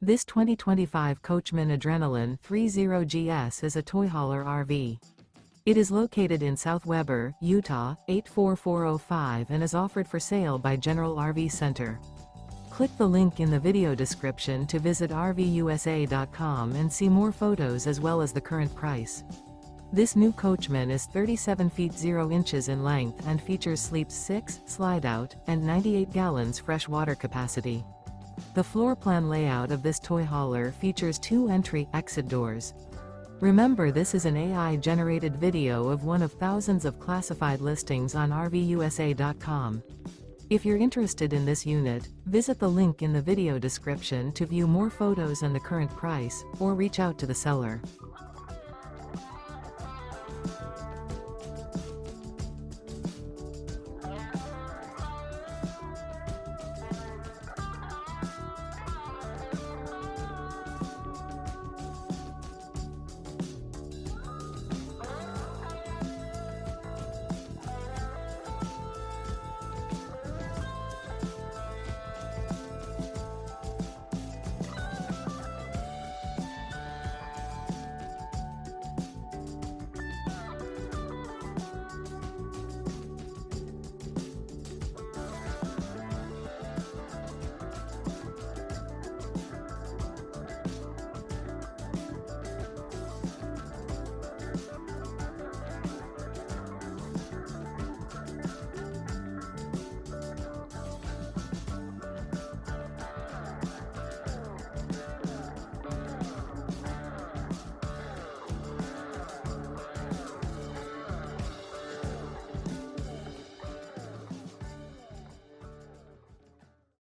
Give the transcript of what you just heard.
This 2025 Coachmen Adrenaline 30GS is a toy hauler RV. It is located in South Weber, Utah, 84405 and is offered for sale by General RV Center. Click the link in the video description to visit RVUSA.com and see more photos as well as the current price. This new Coachmen is 37 feet 0 inches in length and features sleeps 6, slide-out, and 98 gallons fresh water capacity. The floor plan layout of this toy hauler features 2 entry-exit doors. Remember, this is an AI-generated video of one of thousands of classified listings on RVUSA.com. If you're interested in this unit, visit the link in the video description to view more photos and the current price, or reach out to the seller.